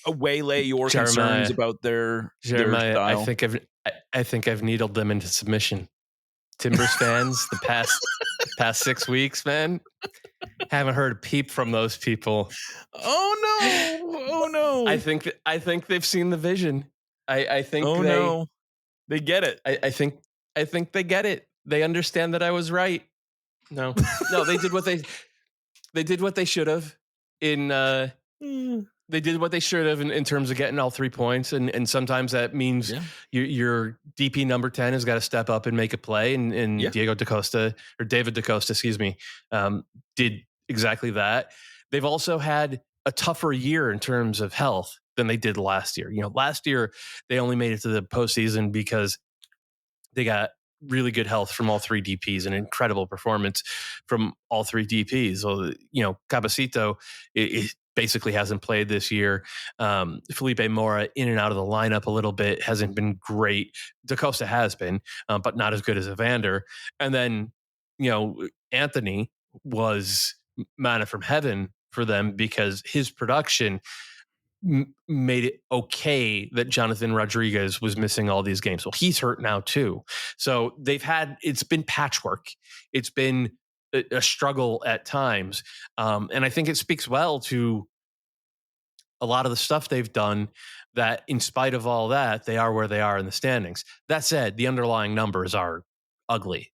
waylay your concerns about their style? I think I've needled them into submission. Timbers fans, the past 6 weeks, man, haven't heard a peep from those people. Oh no! I think they've seen the vision. I think. They get it. I think they get it. They understand that I was right. No, they did what they should have They did what they should have in terms of getting all 3 points. And sometimes that means your DP number 10 has got to step up and make a play. And David DaCosta, excuse me, did exactly that. They've also had a tougher year in terms of health than they did last year. Last year they only made it to the postseason because they got really good health from all 3 DPs, an incredible performance from all 3 DPs. So, Cabecito it basically hasn't played this year. Felipe Mora in and out of the lineup a little bit, hasn't been great. DaCosta has been, but not as good as Evander. And then, Anthony was manna from heaven for them because his production made it okay that Jonathan Rodriguez was missing all these games. Well, he's hurt now too. So it's been patchwork. It's been a struggle at times. And I think it speaks well to a lot of the stuff they've done, that in spite of all that, they are where they are in the standings. That said, the underlying numbers are ugly.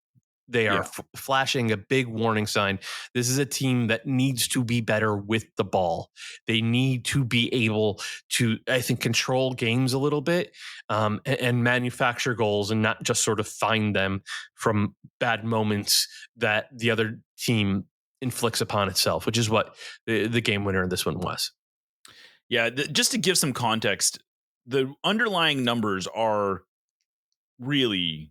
They are flashing a big warning sign. This is a team that needs to be better with the ball. They need to be able to, I think, control games a little bit and manufacture goals and not just sort of find them from bad moments that the other team inflicts upon itself, which is what the game winner in this one was. Yeah, just to give some context, the underlying numbers are really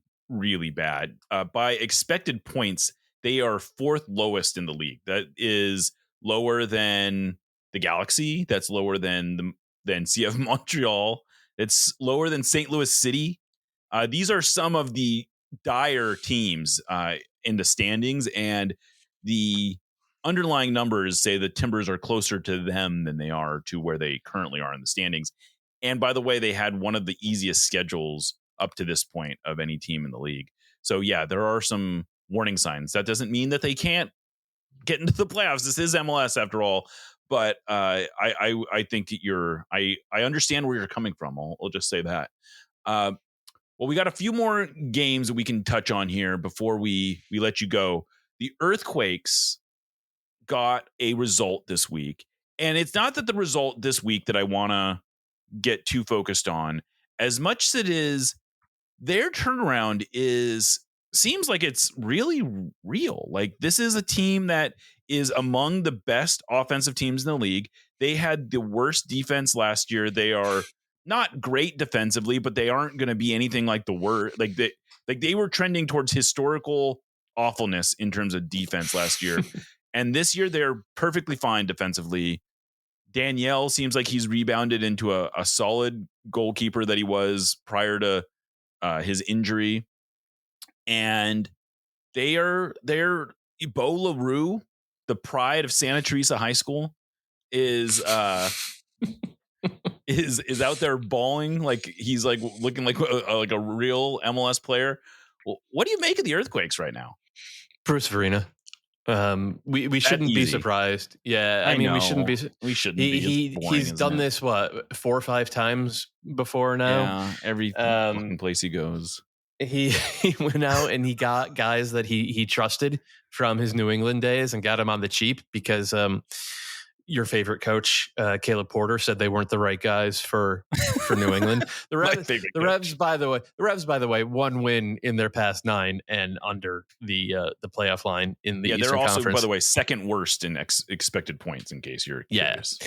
bad. By expected points, they are 4th lowest in the league. That is lower than the Galaxy. That's lower than CF Montreal. It's lower than St. Louis City. These are some of the dire teams in the standings, and the underlying numbers say the Timbers are closer to them than they are to where they currently are in the standings. And by the way, they had one of the easiest schedules up to this point of any team in the league. So yeah, there are some warning signs. That doesn't mean that they can't get into the playoffs. This is MLS after all. But I think I understand where you're coming from. I'll just say that. Well, we got a few more games that we can touch on here before we let you go. The Earthquakes got a result this week. And it's not that the result this week that I want to get too focused on, as much as it is their turnaround seems like it's really real. Like, this is a team that is among the best offensive teams in the league. They had the worst defense last year. They are not great defensively, but they aren't going to be anything like the worst. Like they were trending towards historical awfulness in terms of defense last year. And this year they're perfectly fine defensively. Danielle seems like he's rebounded into a solid goalkeeper that he was prior to his injury. And they're Bo LaRue, the pride of Santa Teresa High School, is out there balling like he's like looking like a real MLS player. Well, what do you make of the Earthquakes right now? Bruce Farina. We shouldn't be surprised. Yeah, I mean, we shouldn't be. We shouldn't be. He's done this 4 or 5 times before now. Yeah, every fucking place he goes. He went out and he got guys that he trusted from his New England days and got him on the cheap because your favorite coach, Caleb Porter, said they weren't the right guys for New England. The Revs, by the way, 1 win in their past 9 and under the playoff line in the Eastern they're also, Conference. by the way, second worst in expected points. In case you're curious.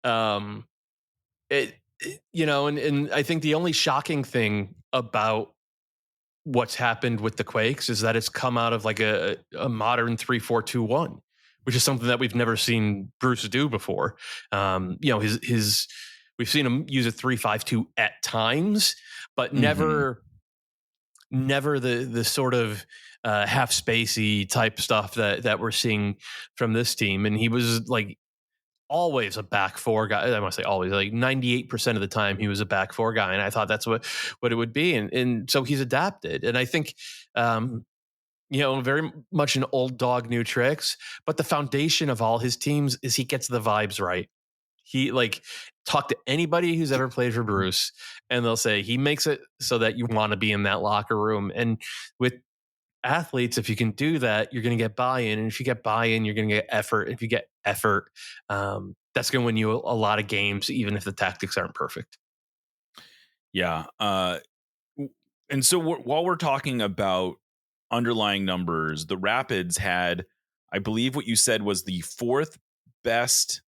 And I think the only shocking thing about what's happened with the Quakes is that it's come out of like a modern 3-4-2-1, which is something that we've never seen Bruce do before. We've seen him use a 3-5-2 at times, but never the sort of half spacey type stuff that we're seeing from this team. And he was like always a back 4 guy. I must say always, like 98% of the time he was a back 4 guy. And I thought that's what it would be. And so he's adapted. And I think, very much an old dog, new tricks, but the foundation of all his teams is he gets the vibes right. He talk to anybody who's ever played for Bruce and they'll say he makes it so that you want to be in that locker room. And with athletes, if you can do that, you're going to get buy-in. And if you get buy-in, you're going to get effort. If you get effort, that's going to win you a lot of games, even if the tactics aren't perfect. Yeah. And so while we're talking about underlying numbers, the Rapids had, I believe what you said was the 4th best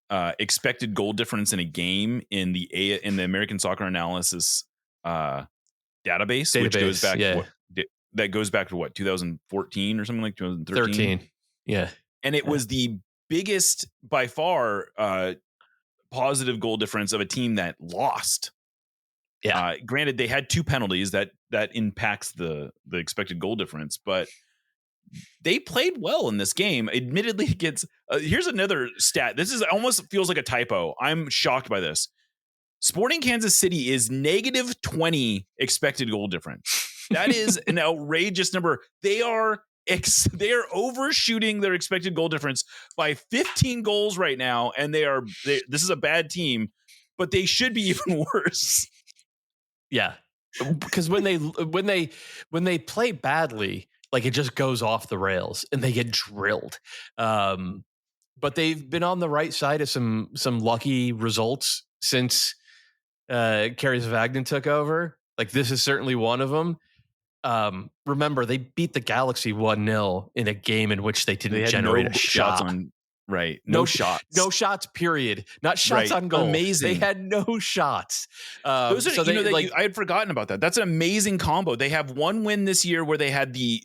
expected goal difference in a game in the American Soccer Analysis database, which goes back that goes back to what, 2014 or something, like 2013. Yeah. And it was the biggest by far positive goal difference of a team that lost. Yeah. Granted, they had 2 penalties that impacts the expected goal difference, but they played well in this game. Admittedly, it gets here's another stat. This is almost feels like a typo. I'm shocked by this. Sporting Kansas City is -20 expected goal difference. That is an outrageous number. They are overshooting their expected goal difference by 15 goals right now, and this is a bad team, but they should be even worse. Yeah, because when they play badly, like it just goes off the rails and they get drilled. But they've been on the right side of some lucky results since Kerry Zavagnin took over. Like this is certainly one of them. Remember, they beat the Galaxy 1-0 in a game in which they didn't generate a shot. Right. No shots. No shots, period. Not shots on goal. Amazing. They had no shots. I had forgotten about that. That's an amazing combo. They have 1 win this year where they had the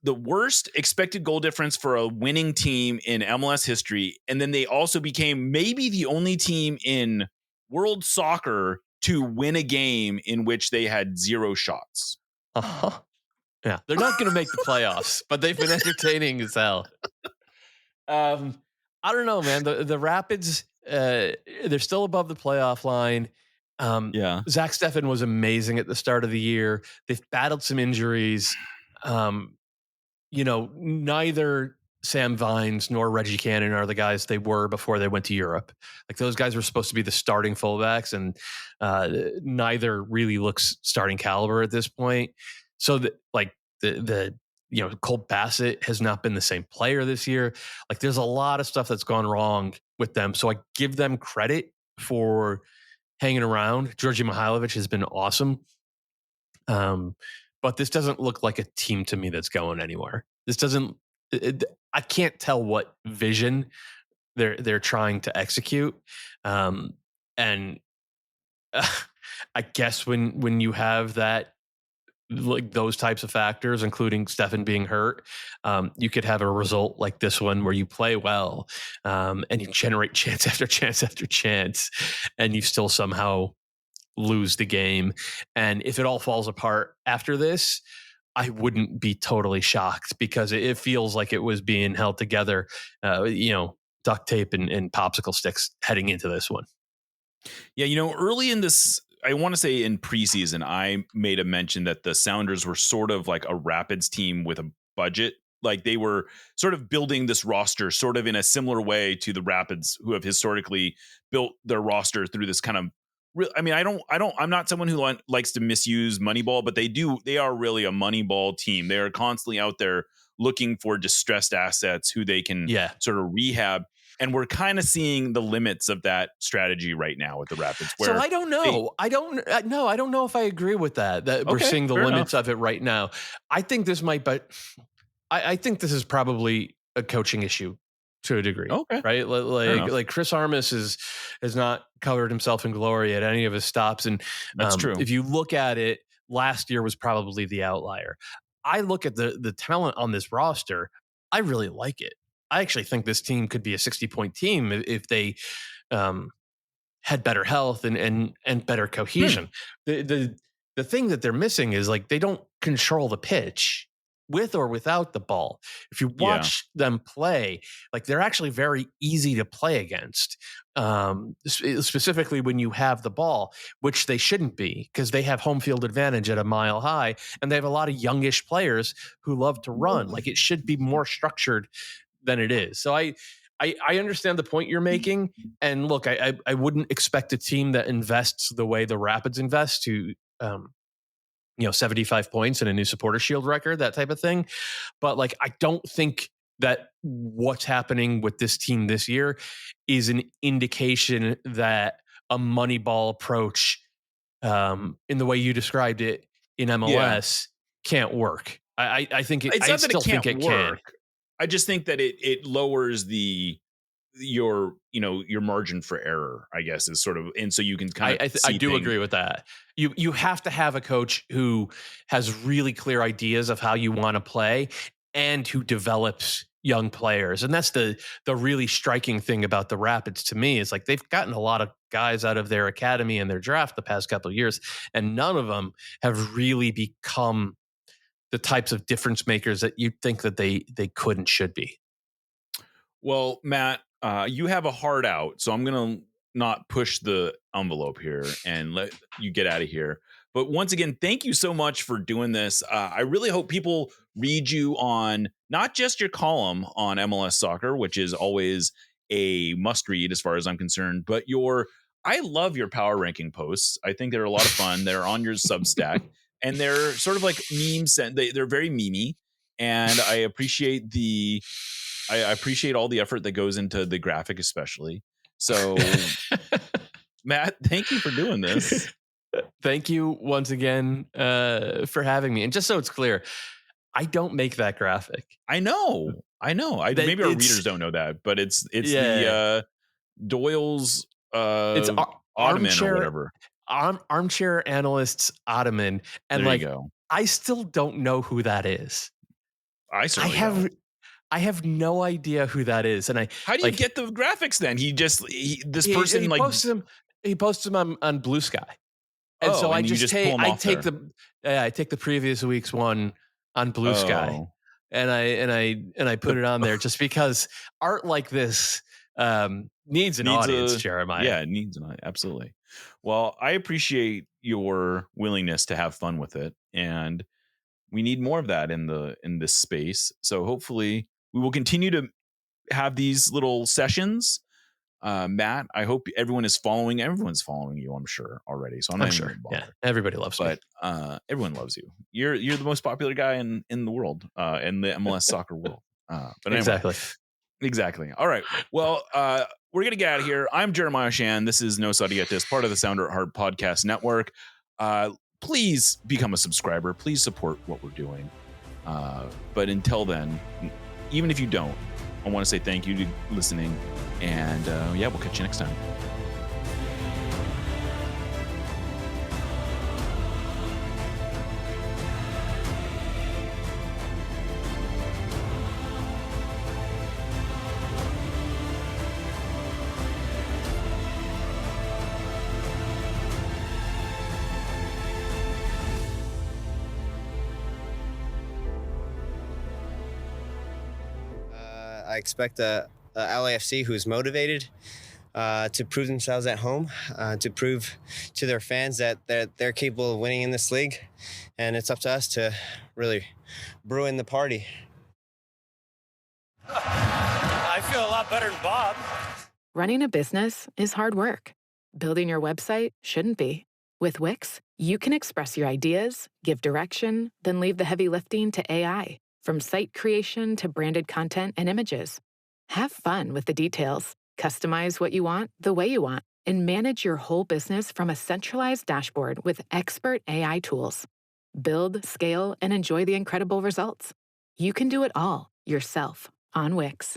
worst expected goal difference for a winning team in MLS history. And then they also became maybe the only team in world soccer to win a game in which they had 0 shots. Uh-huh. Yeah. They're not going to make the playoffs, but they've been entertaining as hell. I don't know, man. The Rapids, they're still above the playoff line. Zach Steffen was amazing at the start of the year. They've battled some injuries. Neither Sam Vines nor Reggie Cannon are the guys they were before they went to Europe. Like those guys were supposed to be the starting fullbacks, and neither really looks starting caliber at this point. So Cole Bassett has not been the same player this year. Like there's a lot of stuff that's gone wrong with them. So I give them credit for hanging around. Georgi Mihailovic has been awesome. But this doesn't look like a team to me that's going anywhere. This doesn't, I can't tell what vision they're trying to execute. I guess when you have that, like those types of factors, including Steffen being hurt, you could have a result like this one where you play well and you generate chance after chance after chance, and you still somehow lose the game. And if it all falls apart after this, I wouldn't be totally shocked because it feels like it was being held together, duct tape and popsicle sticks heading into this one. Yeah, early in this, I want to say in preseason, I made a mention that the Sounders were sort of like a Rapids team with a budget. Like they were sort of building this roster sort of in a similar way to the Rapids, who have historically built their roster through this kind of I'm not someone who likes to misuse Moneyball, but they are really a Moneyball team. They are constantly out there looking for distressed assets who they can sort of rehab. And we're kind of seeing the limits of that strategy right now with the Rapids. So I don't know. I don't know if I agree with that we're seeing the limits of it right now. I think this might, but I think this is probably a coaching issue to a degree. Okay. Right. Like Chris Armas has not covered himself in glory at any of his stops. And that's true. If you look at it, last year was probably the outlier. I look at the talent on this roster. I really like it. I actually think this team could be a 60-point team if they had better health and better cohesion. The thing that they're missing is like they don't control the pitch with or without the ball. If you watch them play, like they're actually very easy to play against, specifically when you have the ball, which they shouldn't be because they have home field advantage at a mile high, and they have a lot of youngish players who love to run. Like it should be more structured than it is. So I understand the point you're making. And look, I wouldn't expect a team that invests the way the Rapids invest to, 75 points and a new supporter shield record, that type of thing. But like, I don't think that what's happening with this team this year is an indication that a Moneyball approach in the way you described it in MLS can't work. I think I still think it can. I just think that it lowers your margin for error, I guess, is sort of, and so you can kind of I do agree with that. You have to have a coach who has really clear ideas of how you want to play and who develops young players. And that's the really striking thing about the Rapids to me is like they've gotten a lot of guys out of their academy and their draft the past couple of years, and none of them have really become the types of difference makers that you think that they could and should be. Well, Matt, you have a hard out, so I'm going to not push the envelope here and let you get out of here. But once again, thank you so much for doing this. I really hope people read you on not just your column on MLS Soccer, which is always a must read as far as I'm concerned, but I love your power ranking posts. I think they're a lot of fun. They're on your Substack. And they're sort of like memes, and they're very memey. And I appreciate all the effort that goes into the graphic, especially. So, Matt, thank you for doing this. Thank you once again for having me. And just so it's clear, I don't make that graphic. I know. Maybe our readers don't know that, but it's the Doyle's it's Ottoman or whatever. Armchair Analyst's Ottoman, and I still don't know who that is. I have no idea who that is, and how do you get the graphics then? He posts them on Blue Sky, and so I take the previous week's one on Blue Sky, and I put it on there just because art like this needs an audience, Jeremiah. Yeah, it needs an audience. Absolutely. Well, I appreciate your willingness to have fun with it, and we need more of that in this space. So hopefully we will continue to have these little sessions. Matt, I hope everyone's following you, I'm sure already. So I'm sure. Yeah, everybody loves me. But everyone loves you. You're the most popular guy in the world, in the MLS soccer world. But anyway, exactly. All right. Well, we're going to get out of here. I'm Jeremiah Shan. This is Nos Audietis, part of the Sounder at Heart Podcast Network. Please become a subscriber. Please support what we're doing. But until then, even if you don't, I want to say thank you to listening. And we'll catch you next time. I expect a LAFC who's motivated to prove themselves at home, to prove to their fans that they're capable of winning in this league. And it's up to us to really brew in the party. I feel a lot better than Bob. Running a business is hard work. Building your website shouldn't be. With Wix, you can express your ideas, give direction, then leave the heavy lifting to AI. from site creation to branded content and images. Have fun with the details. Customize what you want the way you want, and manage your whole business from a centralized dashboard with expert AI tools. Build, scale, and enjoy the incredible results. You can do it all yourself on Wix.